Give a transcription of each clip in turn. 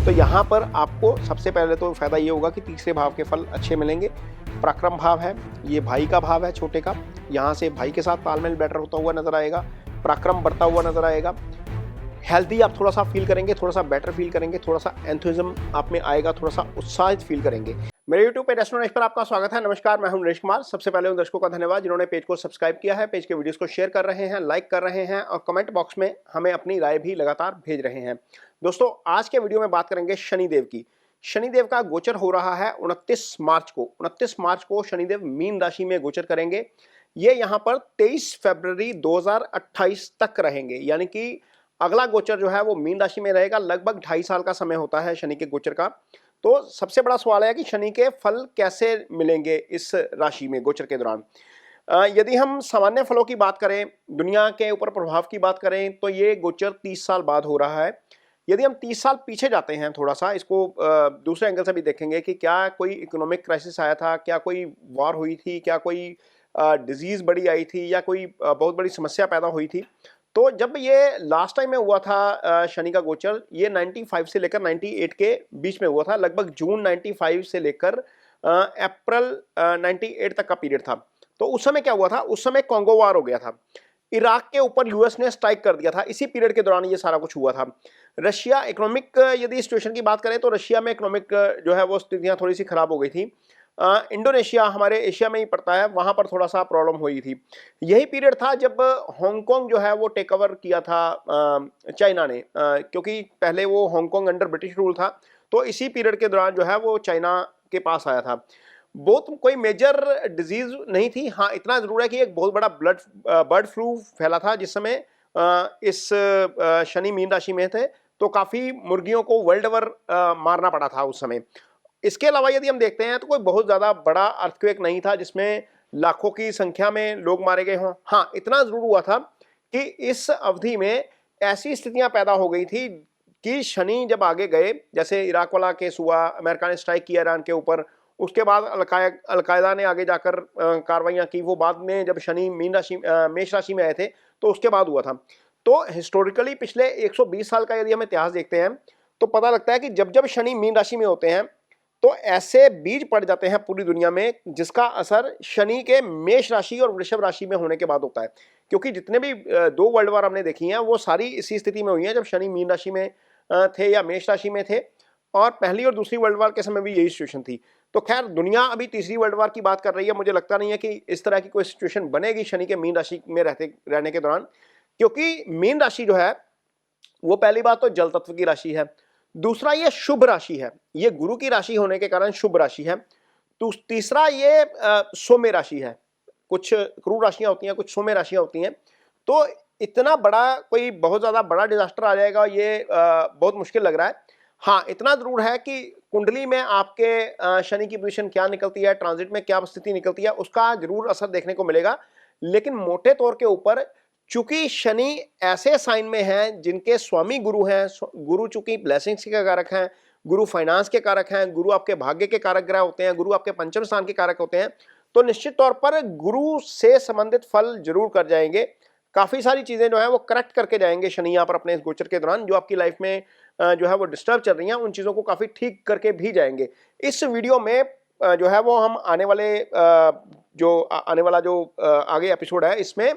तो यहाँ पर आपको सबसे पहले तो फायदा ये होगा कि तीसरे भाव के फल अच्छे मिलेंगे। पराक्रम भाव है, ये भाई का भाव है छोटे का, यहाँ से भाई के साथ तालमेल बेटर होता हुआ नजर आएगा, पराक्रम बढ़ता हुआ नजर आएगा। हेल्दी आप थोड़ा सा फील करेंगे, थोड़ा सा बेटर फील करेंगे, थोड़ा सा एंथुसिज्म आप में आएगा, थोड़ा सा उत्साहित फील करेंगे। मेरे YouTube पे रेस्टोरेंट पर आपका स्वागत है। नमस्कार, मैं हूं नरेश कुमार। सबसे पहले उन दर्शकों का धन्यवाद जिन्होंने पेज को सब्सक्राइब किया है, पेज के वीडियोस को शेयर कर रहे हैं, लाइक कर रहे हैं और कमेंट बॉक्स में हमें अपनी राय भी लगातार भेज रहे हैं। दोस्तों, आज के वीडियो में बात करेंगे शनिदेव की। शनिदेव का गोचर हो रहा है 29 मार्च को। 29 मार्च को शनिदेव मीन राशि में गोचर करेंगे। ये यहाँ पर 23 फरवरी 2028 तक रहेंगे, यानी कि अगला गोचर जो है वो मीन राशि में रहेगा। लगभग 2.5 साल का समय होता है शनि के गोचर का। तो सबसे बड़ा सवाल है कि शनि के फल कैसे मिलेंगे इस राशि में गोचर के दौरान। यदि हम सामान्य फलों की बात करें, दुनिया के ऊपर प्रभाव की बात करें, तो ये गोचर 30 साल बाद हो रहा है। यदि हम 30 साल पीछे जाते हैं, थोड़ा सा इसको दूसरे एंगल से भी देखेंगे कि क्या कोई इकोनॉमिक क्राइसिस आया था, क्या कोई वॉर हुई थी, क्या कोई डिजीज बड़ी आई थी, या कोई बहुत बड़ी समस्या पैदा हुई थी। तो जब ये लास्ट टाइम में हुआ था शनि का गोचर, ये 95 से लेकर 98 के बीच में हुआ था। लगभग जून 95 से लेकर अप्रैल 98 तक का पीरियड था। तो उस समय क्या हुआ था, उस समय कॉन्गो वार हो गया था। इराक के ऊपर यूएस ने स्ट्राइक कर दिया था। इसी पीरियड के दौरान ये सारा कुछ हुआ था। रशिया इकोनॉमिक यदि सिचुएशन की बात करें तो रशिया में इकोनॉमिक जो है वो स्थितियां थोड़ी सी खराब हो गई थी। इंडोनेशिया हमारे एशिया में ही पड़ता है, वहां पर थोड़ा सा प्रॉब्लम हुई थी। यही पीरियड था जब हांगकांग जो है वो टेक ओवर किया था चाइना ने, क्योंकि पहले वो हांगकांग अंडर ब्रिटिश रूल था। तो इसी पीरियड के दौरान जो है वो चाइना के पास आया था। बहुत कोई मेजर डिजीज नहीं थी। हाँ, इतना जरूर है कि एक बहुत बड़ा बर्ड फ्लू फैला था जिस समय इस शनि मीन राशि में थे। तो काफी मुर्गियों को वर्ल्ड ओवर मारना पड़ा था उस समय। इसके अलावा यदि हम देखते हैं तो कोई बहुत ज्यादा बड़ा अर्थक्वेक नहीं था जिसमें लाखों की संख्या में लोग मारे गए हों। हाँ, इतना जरूर हुआ था कि इस अवधि में ऐसी स्थितियां पैदा हो गई थी कि शनि जब आगे गए, जैसे इराक वाला केस हुआ, अमेरिका ने स्ट्राइक किया ईरान के ऊपर, उसके बाद अलकायदा ने आगे जाकर कार्रवाइयां की। वो बाद में जब शनि मेष राशि में आए थे तो उसके बाद हुआ था। तो हिस्टोरिकली पिछले 120 साल का यदि हम इतिहास देखते हैं तो पता लगता है कि जब जब शनि मीन राशि में होते हैं तो ऐसे बीज पड़ जाते हैं पूरी दुनिया में जिसका असर शनि के मेष राशि और वृषभ राशि में होने के बाद होता है। क्योंकि जितने भी 2 वर्ल्ड वार हमने देखी हैं वो सारी इसी स्थिति में हुई हैं जब शनि मीन राशि में थे या मेष राशि में थे। और पहली और दूसरी वर्ल्ड वार के समय भी यही सिचुएशन थी। तो खैर, दुनिया अभी तीसरी वर्ल्ड वार की बात कर रही है। मुझे लगता नहीं है कि इस तरह की कोई सिचुएशन बनेगी शनि के मीन राशि में रहने के दौरान, क्योंकि मीन राशि जो है वो पहली बात तो जल तत्व की राशि है। दूसरा, ये शुभ राशि है, ये गुरु की राशि होने के कारण शुभ राशि है। तो तीसरा, ये सौम्य राशि है। कुछ क्रूर राशियां होती हैं, कुछ सौम्य राशियां होती हैं। तो इतना बड़ा कोई बहुत ज्यादा बड़ा डिजास्टर आ जाएगा ये बहुत मुश्किल लग रहा है। हाँ, इतना जरूर है कि कुंडली में आपके शनि की पोजीशन क्या निकलती है, ट्रांजिट में क्या स्थिति निकलती है, उसका जरूर असर देखने को मिलेगा। लेकिन मोटे तौर के ऊपर, चूंकि शनि ऐसे साइन में हैं जिनके स्वामी गुरु हैं, गुरु चूंकि ब्लेसिंग्स के कारक हैं, गुरु फाइनेंस के कारक हैं, गुरु आपके भाग्य के कारक ग्रह होते हैं, गुरु आपके पंचम स्थान के कारक होते हैं। तो निश्चित तौर पर गुरु से संबंधित फल जरूर कर जाएंगे। काफी सारी चीजें जो है वो करेक्ट करके जाएंगे शनि यहाँ पर अपने इस गोचर के दौरान। जो आपकी लाइफ में जो है वो डिस्टर्ब चल रही हैं, उन चीजों को काफी ठीक करके भी जाएंगे। इस वीडियो में जो है वो हम आने वाला जो आगे एपिसोड है, इसमें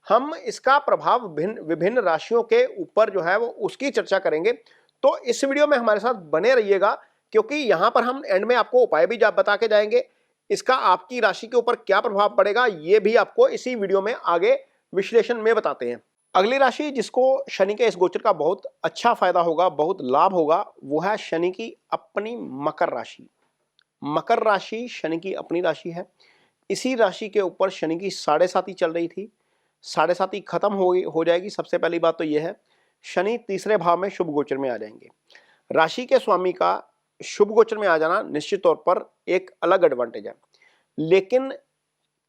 हम इसका प्रभाव विभिन्न राशियों के ऊपर जो है वो उसकी चर्चा करेंगे। तो इस वीडियो में हमारे साथ बने रहिएगा, क्योंकि यहां पर हम एंड में आपको उपाय भी बता के जाएंगे। इसका आपकी राशि के ऊपर क्या प्रभाव पड़ेगा ये भी आपको इसी वीडियो में आगे विश्लेषण में बताते हैं। अगली राशि जिसको शनि के इस गोचर का बहुत अच्छा फायदा होगा, बहुत लाभ होगा, वो है शनि की अपनी मकर राशि। मकर राशि शनि की अपनी राशि है। इसी राशि के ऊपर शनि की 7.5 चल रही थी। 7.5 खत्म हो जाएगी। सबसे पहली बात तो यह है, शनि तीसरे भाव में शुभ गोचर में आ जाएंगे। राशि के स्वामी का शुभ गोचर में आ जाना निश्चित तौर पर एक अलग एडवांटेज है। लेकिन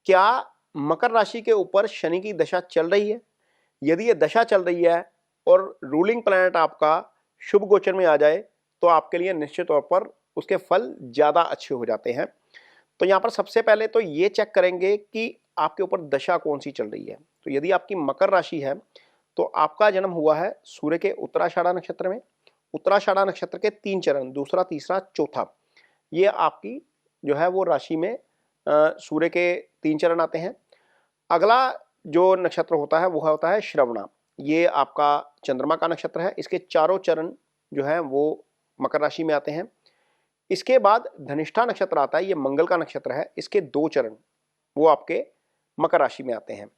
क्या मकर राशि के ऊपर शनि की दशा चल रही है? यदि ये दशा चल रही है और रूलिंग प्लैनेट आपका शुभ गोचर में आ जाए तो आपके लिए निश्चित तौर पर उसके फल ज्यादा अच्छे हो जाते हैं। तो यहां पर सबसे पहले तो ये चेक करेंगे कि आपके ऊपर दशा कौन सी चल रही है। तो यदि आपकी मकर राशि है तो आपका जन्म हुआ है सूर्य के उत्तराषाढ़ा नक्षत्र में। उत्तराषाढ़ा नक्षत्र के 3 चरण, दूसरा, तीसरा, चौथा, ये आपकी जो है वो राशि में सूर्य के 3 चरण आते हैं। अगला जो नक्षत्र होता है वो होता है श्रवणा, ये आपका चंद्रमा का नक्षत्र है। इसके चारों चरण जो है वो मकर राशि में आते हैं। इसके बाद धनिष्ठा नक्षत्र आता है, ये मंगल का नक्षत्र है। इसके 2 चरण वो आपके मकर राशि में आते हैं।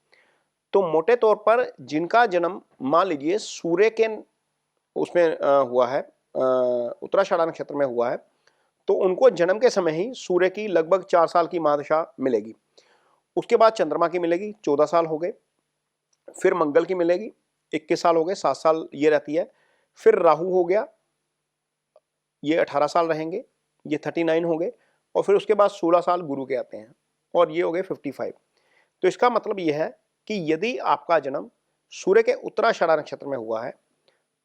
तो मोटे तौर पर जिनका जन्म मान लीजिए सूर्य के उसमें हुआ है, उत्तराषाढ़ा नक्षत्र में हुआ है, तो उनको जन्म के समय ही सूर्य की लगभग 4 साल की महादशा मिलेगी। उसके बाद चंद्रमा की मिलेगी, 14 साल हो गए। फिर मंगल की मिलेगी, 21 साल हो गए, 7 साल ये रहती है। फिर राहु हो गया, ये 18 साल रहेंगे, ये 39 हो गए। और फिर उसके बाद 16 साल गुरु के आते हैं और ये हो गए 55। तो इसका मतलब यह है कि यदि आपका जन्म सूर्य के उत्तराषाढ़ा नक्षत्र में हुआ है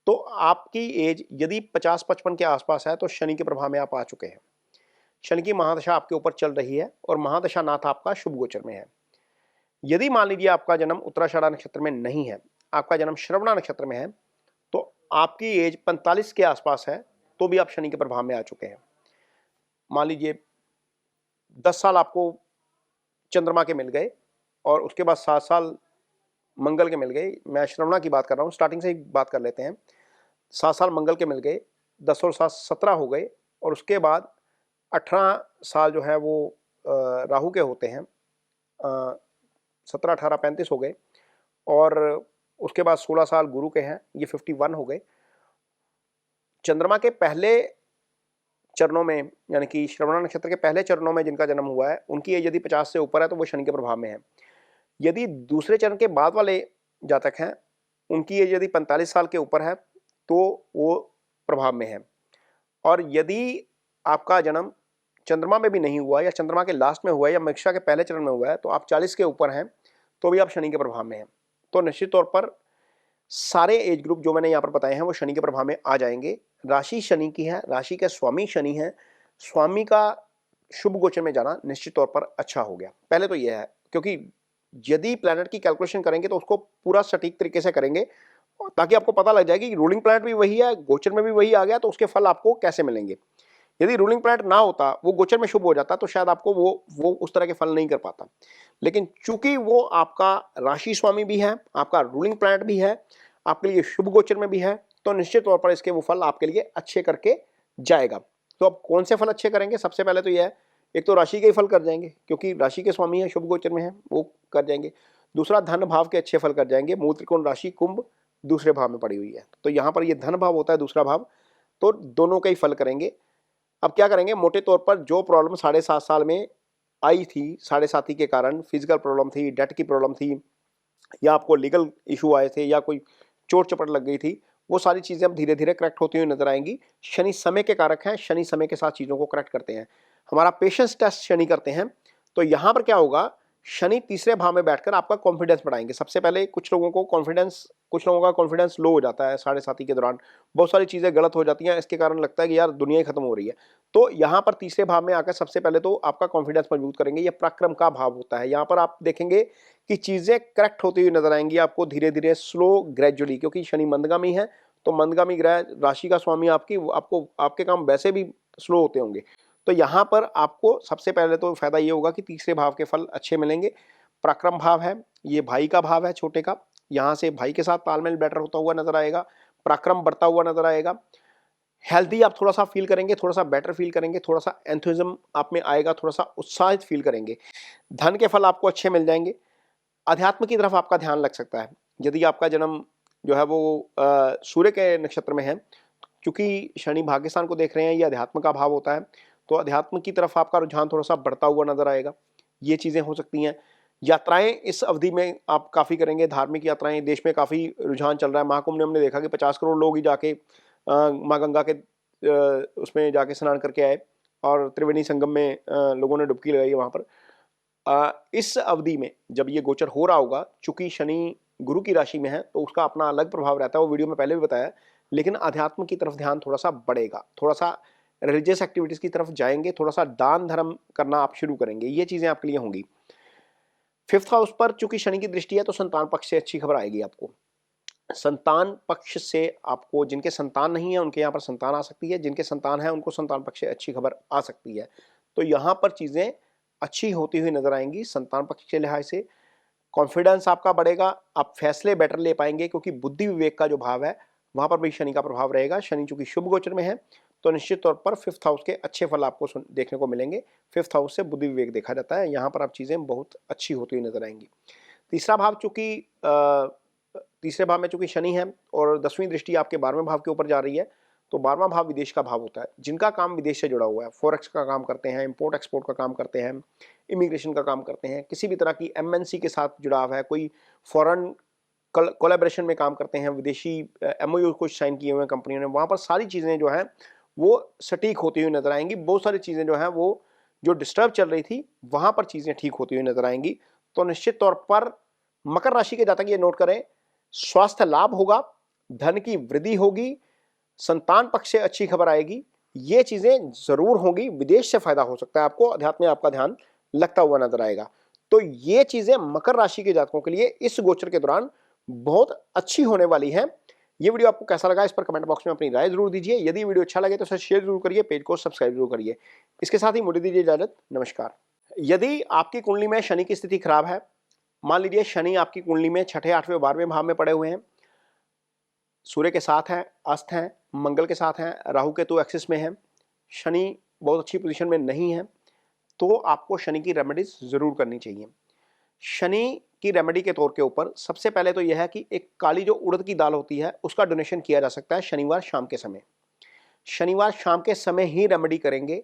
तो आपकी एज यदि 50-55 के आसपास है तो शनि के प्रभाव में आप आ चुके हैं। शनि की महादशा आपके ऊपर चल रही है और महादशा नाथ आपका शुभ गोचर में है। यदि मान लीजिए आपका जन्म उत्तराषाढ़ा नक्षत्र में नहीं है, आपका जन्म श्रवणा नक्षत्र में है, तो आपकी एज 45 के आसपास है तो भी आप शनि के प्रभाव में आ चुके हैं। मान लीजिए 10 साल आपको चंद्रमा के मिल गए और उसके बाद 7 साल मंगल के मिल गए। मैं श्रवणा की बात कर रहा हूँ, स्टार्टिंग से ही बात कर लेते हैं। 7 साल मंगल के मिल गए, 10 और 7 17 हो गए और उसके बाद 18 साल जो है वो राहु के होते हैं, 17 18 35 हो गए और उसके बाद 16 साल गुरु के हैं, ये 51 हो गए। चंद्रमा के पहले चरणों में यानी कि श्रवण नक्षत्र के पहले चरणों में जिनका जन्म हुआ है उनकी एज यदि 50 से ऊपर है तो वो शनि के प्रभाव में है। यदि दूसरे चरण के बाद वाले जातक हैं उनकी एज यदि 45 साल के ऊपर है तो वो प्रभाव में है। और यदि आपका जन्म चंद्रमा में भी नहीं हुआ या चंद्रमा के लास्ट में हुआ है या मृगशिरा के पहले चरण में हुआ है तो आप 40 के ऊपर हैं तो भी आप शनि के प्रभाव में हैं। तो निश्चित तौर पर सारे एज ग्रुप जो मैंने यहाँ पर बताए हैं वो शनि के प्रभाव में आ जाएंगे। राशि शनि की है, राशि के स्वामी शनि है, स्वामी का शुभ गोचर में जाना निश्चित तौर पर अच्छा हो गया। पहले तो यह है, क्योंकि यदि प्लैनेट की कैलकुलेशन करेंगे तो उसको पूरा सटीक तरीके से करेंगे ताकि आपको पता लग जाएगी कि रूलिंग प्लैनेट भी वही है, गोचर में भी वही आ गया, तो उसके फल आपको कैसे मिलेंगे। यदि रूलिंग प्लैनेट ना होता, वो गोचर में शुभ हो जाता, तो शायद आपको वो उस तरह के फल नहीं कर पाता। लेकिन चूंकि वो आपका राशि स्वामी भी है, आपका रूलिंग प्लैनेट भी है, आपके लिए शुभ गोचर में भी है, तो निश्चित तौर पर इसके वो फल आपके लिए अच्छे करके जाएगा। तो अब कौन से फल अच्छे करेंगे? सबसे पहले तो यह है, एक तो राशि के ही फल कर जाएंगे क्योंकि राशि के स्वामी है, शुभ गोचर में है, वो कर जाएंगे। दूसरा, धन भाव के अच्छे फल कर जाएंगे। मूल त्रिकोण राशि कुंभ दूसरे भाव में पड़ी हुई है, तो यहाँ पर ये धन भाव होता है दूसरा भाव, तो दोनों का ही फल करेंगे। अब क्या करेंगे, मोटे तौर पर जो प्रॉब्लम 7.5 साल में आई थी, 7.5 के कारण फिजिकल प्रॉब्लम थी, डेट की प्रॉब्लम थी, या आपको लीगल इशू आए थे, या कोई चोट चपट लग गई थी, वो सारी चीज़ें अब धीरे धीरे करेक्ट होती हुई नजर आएंगी। शनि समय के कारक हैं, शनि समय के साथ चीज़ों को करेक्ट करते हैं। हमारा पेशेंस टेस्ट शनि करते हैं। तो यहाँ पर क्या होगा, शनि तीसरे भाव में बैठकर आपका कॉन्फिडेंस बढ़ाएंगे। सबसे पहले कुछ लोगों का कॉन्फिडेंस लो हो जाता है 7.5 के दौरान, बहुत सारी चीज़ें गलत हो जाती हैं, इसके कारण लगता है कि यार दुनिया ही खत्म हो रही है। तो यहाँ पर तीसरे भाव में आकर सबसे पहले तो आपका कॉन्फिडेंस मजबूत करेंगे। ये पराक्रम का भाव होता है। यहाँ पर आप देखेंगे कि चीज़ें करेक्ट होती हुई नजर आएंगी आपको धीरे धीरे, स्लो, ग्रेजुअली, क्योंकि शनि मंदगामी है, तो मंदगामी ग्रह राशि का स्वामी आपको आपके काम वैसे भी स्लो होते होंगे। तो यहाँ पर आपको सबसे पहले तो फायदा ये होगा कि तीसरे भाव के फल अच्छे मिलेंगे। पराक्रम भाव है, ये भाई का भाव है छोटे का, यहाँ से भाई के साथ तालमेल बेटर होता हुआ नजर आएगा, पराक्रम बढ़ता हुआ नजर आएगा। हेल्दी आप थोड़ा सा फील करेंगे, थोड़ा सा बेटर फील करेंगे, थोड़ा सा एंथुसिज्म आप में आएगा, थोड़ा सा उत्साहित फील करेंगे। धन के फल आपको अच्छे मिल जाएंगे। अध्यात्म की तरफ आपका ध्यान लग सकता है यदि आपका जन्म जो है वो सूर्य के नक्षत्र में है, क्योंकि शनि भाग्यस्थान को देख रहे हैं, ये अध्यात्म का भाव होता है, तो अध्यात्म की तरफ आपका रुझान थोड़ा सा बढ़ता हुआ नजर आएगा। ये चीज़ें हो सकती हैं। यात्राएं इस अवधि में आप काफ़ी करेंगे, धार्मिक यात्राएं, देश में काफ़ी रुझान चल रहा है। महाकुंभ में हमने देखा कि 50 करोड़ लोग ही जाके माँ गंगा के उसमें जाके स्नान करके आए और त्रिवेणी संगम में लोगों ने डुबकी लगाई वहाँ पर। इस अवधि में जब ये गोचर हो रहा होगा, चूंकि शनि गुरु की राशि में है तो उसका अपना अलग प्रभाव रहता है, वो वीडियो में पहले भी बताया, लेकिन अध्यात्म की तरफ ध्यान थोड़ा सा बढ़ेगा, थोड़ा सा रिलीजियस एक्टिविटीज की तरफ जाएंगे, थोड़ा सा दान धर्म करना आप शुरू करेंगे। ये चीजें आपके लिए होंगी। 5th हाउस पर चूंकि शनि की दृष्टि है तो संतान पक्ष से अच्छी खबर आएगी आपको। संतान पक्ष से आपको, जिनके संतान नहीं है उनके यहाँ पर संतान आ सकती है, जिनके संतान है उनको संतान पक्ष से अच्छी खबर आ सकती है। तो यहाँ पर चीज़ें अच्छी होती हुई नजर आएंगी संतान पक्ष के लिहाज से। कॉन्फिडेंस आपका बढ़ेगा, आप फैसले बेटर ले पाएंगे, क्योंकि बुद्धि विवेक का जो भाव है वहां पर भी शनि का प्रभाव रहेगा। शनि चूंकि शुभ गोचर में है तो निश्चित तौर पर 5th हाउस के अच्छे फल आपको देखने को मिलेंगे। 5th हाउस से बुद्धि विवेक देखा जाता है, यहाँ पर आप चीजें बहुत अच्छी होती हुई नजर आएंगी। तीसरा भाव चूंकि तीसरे भाव में चूंकि शनि है और 10वीं दृष्टि आपके 12वें भाव के ऊपर जा रही है, तो 12वां भाव विदेश का भाव होता है। जिनका काम विदेश से जुड़ा हुआ है, फॉरेक्स का काम करते हैं, इंपोर्ट एक्सपोर्ट का काम करते हैं, इमिग्रेशन का काम करते हैं, किसी भी तरह की एमएनसी के साथ जुड़ाव है, कोई फॉरेन कोलैबोरेशन में काम करते हैं, विदेशी एमओयू कुछ साइन किए हुए हैं कंपनियों ने, वहां पर सारी चीजें जो है वो सटीक होती हुई नजर आएंगी। बहुत सारी चीजें जो है वो जो डिस्टर्ब चल रही थी वहां पर चीजें ठीक होती हुई नजर आएंगी। तो निश्चित तौर पर मकर राशि के जातक ये नोट करें, स्वास्थ्य लाभ होगा, धन की वृद्धि होगी, संतान पक्ष से अच्छी खबर आएगी, ये चीजें जरूर होंगी। विदेश से फायदा हो सकता है आपको, अध्यात्म में आपका ध्यान लगता हुआ नजर आएगा। तो ये चीजें मकर राशि के जातकों के लिए इस गोचर के दौरान बहुत अच्छी होने वाली है। ये वीडियो आपको कैसा लगा इस पर कमेंट बॉक्स में अपनी राय जरूर दीजिए। यदि वीडियो अच्छा लगे तो इसे शेयर जरूर करिए, पेज को सब्सक्राइब जरूर करिए। इसके साथ ही मुझे दीजिए इजाजत, नमस्कार। यदि आपकी कुंडली में शनि की स्थिति खराब है, मान लीजिए शनि आपकी कुंडली में 6ठे 8वें 12वें भाव में पड़े हुए हैं, सूर्य के साथ हैं, अस्त हैं, मंगल के साथ हैं, राहु केतु एक्सिस में है, शनि बहुत अच्छी पोजीशन में नहीं है, तो आपको शनि की रेमेडीज जरूर करनी चाहिए। शनि की रेमेडी के तौर के ऊपर सबसे पहले तो यह है कि एक काली जो उड़द की दाल होती है उसका डोनेशन किया जा सकता है शनिवार शाम के समय। शनिवार शाम के समय ही रेमेडी करेंगे।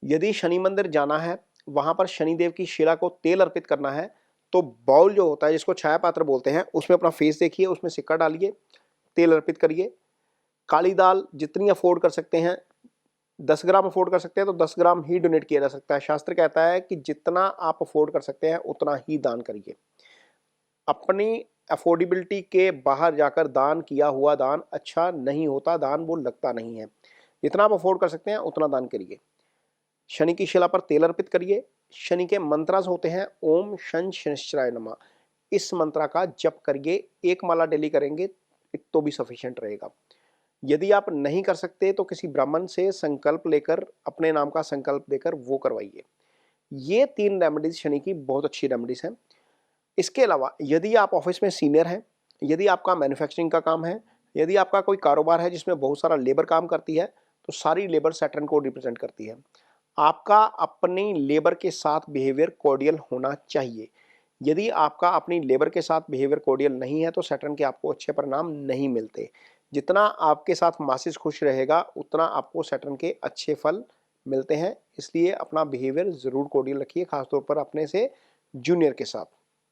यदि शनि मंदिर जाना है, वहां पर शनिदेव की शिला को तेल अर्पित करना है, तो बाउल जो होता है जिसको छाया पात्र बोलते हैं, उसमें अपना फेस देखिए, उसमें सिक्का डालिए, तेल अर्पित करिए। काली दाल जितनी अफोर्ड कर सकते हैं, 10 ग्राम अफोर्ड कर सकते हैं तो 10 ग्राम ही डोनेट किया जा सकता है। शास्त्र कहता है कि जितना आप अफोर्ड कर सकते हैं उतना ही दान करिए। अपनी अफोर्डेबिलिटी के बाहर जाकर दान किया हुआ दान अच्छा नहीं होता, दान वो लगता नहीं है। जितना आप अफोर्ड कर सकते हैं उतना दान करिए। शनि की शिला पर तेल अर्पित करिए। शनि के मंत्रास होते हैं ओम शन शनिश्चराय नमः, इस मंत्रा का जप करिए। एक माला डेली करेंगे तो भी सफिशिएंट रहेगा। यदि आप नहीं कर सकते तो किसी ब्राह्मण से संकल्प लेकर, अपने नाम का संकल्प देकर वो करवाइए। ये 3 रेमेडीज शनि की बहुत अच्छी रेमेडीज हैं। इसके अलावा यदि आप ऑफिस में सीनियर हैं, यदि आपका मैन्युफैक्चरिंग का काम है, यदि आपका कोई कारोबार है जिसमें बहुत सारा लेबर काम करती है, तो सारी लेबर सैटर्न को रिप्रेजेंट करती है। आपका अपनी लेबर के साथ बिहेवियर कोर्डियल होना चाहिए। यदि आपका अपनी लेबर के साथ बिहेवियर कोर्डियल नहीं है तो सैटर्न के आपको अच्छे परिणाम नहीं मिलते। जितना आपके साथ मासिस खुश रहेगा उतना आपको सैटर्न के अच्छे फल मिलते हैं। इसलिए अपना बिहेवियर जरूर कोर्डियल रखिए, खासतौर पर अपने से जूनियर के साथ।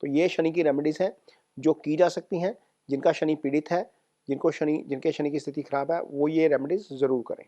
तो ये शनि की रेमेडीज हैं जो की जा सकती हैं। जिनका शनि पीड़ित है, जिनके शनि की स्थिति खराब है, वो ये रेमेडीज जरूर करें।